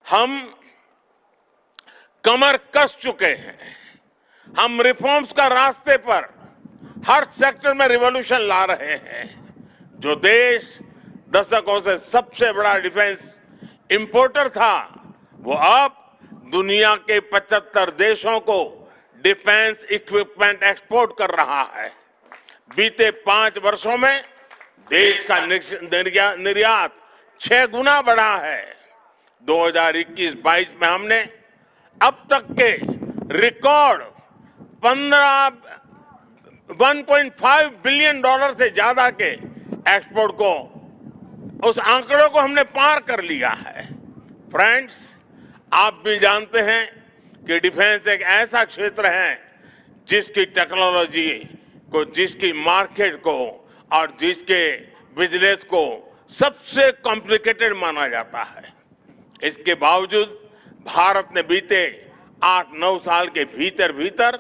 हम कमर कस चुके हैं। हम रिफॉर्म्स का रास्ते पर हर सेक्टर में रिवॉल्यूशन ला रहे हैं। जो देश दशकों से सबसे बड़ा डिफेंस इंपोर्टर था, वो अब दुनिया के 75 देशों को डिफेंस इक्विपमेंट एक्सपोर्ट कर रहा है। बीते 5 वर्षों में देश का निर्यात 6 गुना बढ़ा है। 2021-22 में हमने अब तक के रिकॉर्ड 1.5 बिलियन डॉलर से ज्यादा के एक्सपोर्ट को, उस आंकड़ों को हमने पार कर लिया है। फ्रेंड्स, आप भी जानते हैं कि डिफेंस एक ऐसा क्षेत्र है जिसकी टेक्नोलॉजी को, जिसकी मार्केट को और जिसके बिजनेस को सबसे कॉम्प्लिकेटेड माना जाता है। इसके बावजूद भारत ने बीते 8-9 साल के भीतर भीतर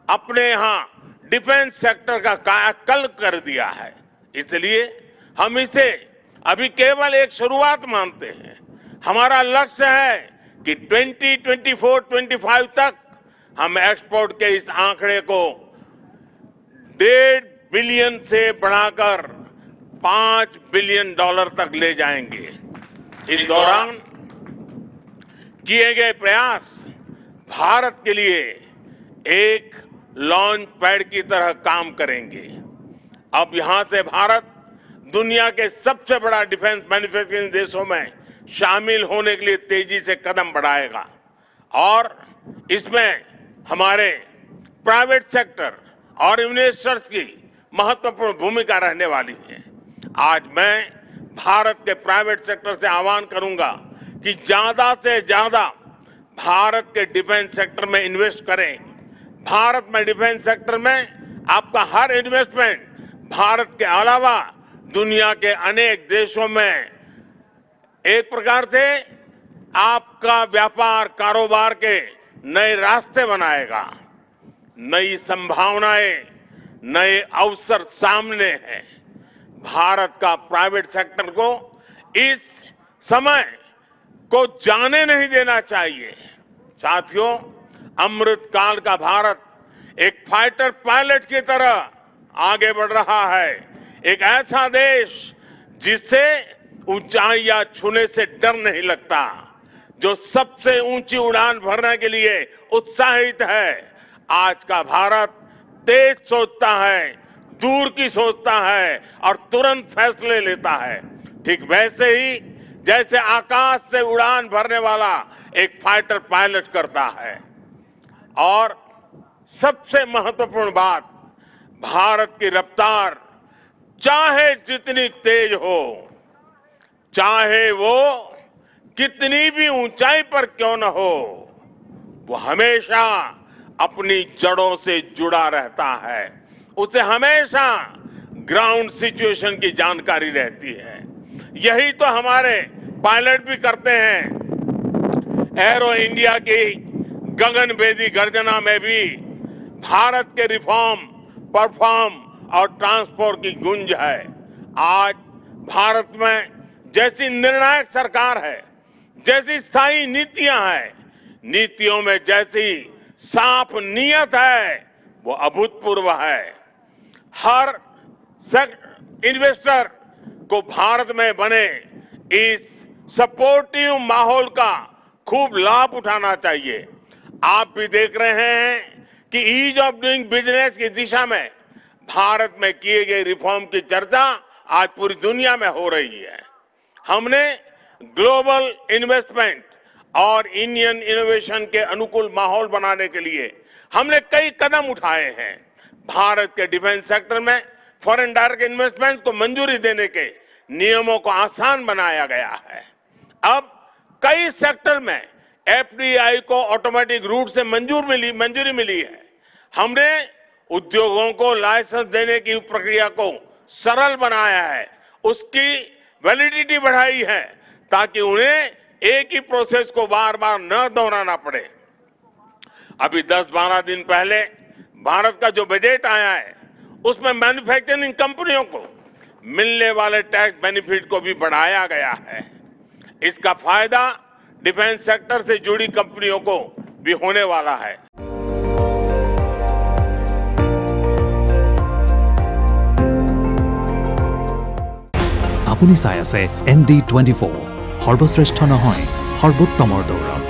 अपने यहां डिफेंस सेक्टर का कायाकल्प कर दिया है। इसलिए हम इसे अभी केवल एक शुरुआत मानते हैं। हमारा लक्ष्य है कि 2024-25 तक हम एक्सपोर्ट के इस आंकड़े को 1.5 बिलियन से बढ़ाकर 5 बिलियन डॉलर तक ले जाएंगे। इस दौरान किए गए प्रयास भारत के लिए एक लॉन्च पैड की तरह काम करेंगे। अब यहां से भारत दुनिया के सबसे बड़ा डिफेंस मैन्युफैक्चरिंग देशों में शामिल होने के लिए तेजी से कदम बढ़ाएगा और इसमें हमारे प्राइवेट सेक्टर और इन्वेस्टर्स की महत्वपूर्ण भूमिका रहने वाली है। आज मैं भारत के प्राइवेट सेक्टर से आह्वान करूंगा कि ज्यादा से ज्यादा भारत के डिफेंस सेक्टर में इन्वेस्ट करें। भारत में डिफेंस सेक्टर में आपका हर इन्वेस्टमेंट भारत के अलावा दुनिया के अनेक देशों में एक प्रकार से आपका व्यापार कारोबार के नए रास्ते बनाएगा। नई संभावनाएं, नए अवसर सामने हैं। भारत का प्राइवेट सेक्टर को इस समय को जाने नहीं देना चाहिए। साथियों, अमृत काल का भारत एक फाइटर पायलट की तरह आगे बढ़ रहा है। एक ऐसा देश जिससे ऊंचाइयां छूने से डर नहीं लगता, जो सबसे ऊंची उड़ान भरने के लिए उत्साहित है। आज का भारत तेज सोचता है, दूर की सोचता है और तुरंत फैसले लेता है। ठीक वैसे ही जैसे आकाश से उड़ान भरने वाला एक फाइटर पायलट करता है। और सबसे महत्वपूर्ण बात, भारत की रफ्तार चाहे जितनी तेज हो, चाहे वो कितनी भी ऊंचाई पर क्यों न हो, वो हमेशा अपनी जड़ों से जुड़ा रहता है। उसे हमेशा ग्राउंड सिचुएशन की जानकारी रहती है। यही तो हमारे पायलट भी करते हैं। एरो इंडिया की गगनभेदी गर्जना में भी भारत के रिफॉर्म, परफॉर्म और ट्रांसपोर्ट की गूंज है। आज भारत में जैसी निर्णायक सरकार है, जैसी स्थायी नीतियां हैं, नीतियों में जैसी साफ नीयत है, वो अभूतपूर्व है। हर इन्वेस्टर को भारत में बने इस सपोर्टिव माहौल का खूब लाभ उठाना चाहिए। आप भी देख रहे हैं कि ईज ऑफ डूइंग बिजनेस की दिशा में भारत में किए गए रिफॉर्म की चर्चा आज पूरी दुनिया में हो रही है। हमने ग्लोबल इन्वेस्टमेंट और इंडियन इनोवेशन के अनुकूल माहौल बनाने के लिए हमने कई कदम उठाए हैं। भारत के डिफेंस सेक्टर में फॉरेन डायरेक्ट इन्वेस्टमेंट्स को मंजूरी देने के नियमों को आसान बनाया गया है। अब कई सेक्टर में एफडीआई को ऑटोमेटिक रूट से मंजूरी मिली है। हमने उद्योगों को लाइसेंस देने की प्रक्रिया को सरल बनाया है, उसकी वैलिडिटी बढ़ाई है ताकि उन्हें एक ही प्रोसेस को बार बार न दोहराना पड़े। अभी 10-12 दिन पहले भारत का जो बजट आया है, उसमें मैन्युफैक्चरिंग कंपनियों को मिलने वाले टैक्स बेनिफिट को भी बढ़ाया गया है। इसका फायदा डिफेंस सेक्टर से जुड़ी कंपनियों को भी होने वाला है। আপুনি চাই আছে ND24 সৰ্বশ্ৰেষ্ঠ নহয় সৰ্বোত্তমৰ দৌৰ।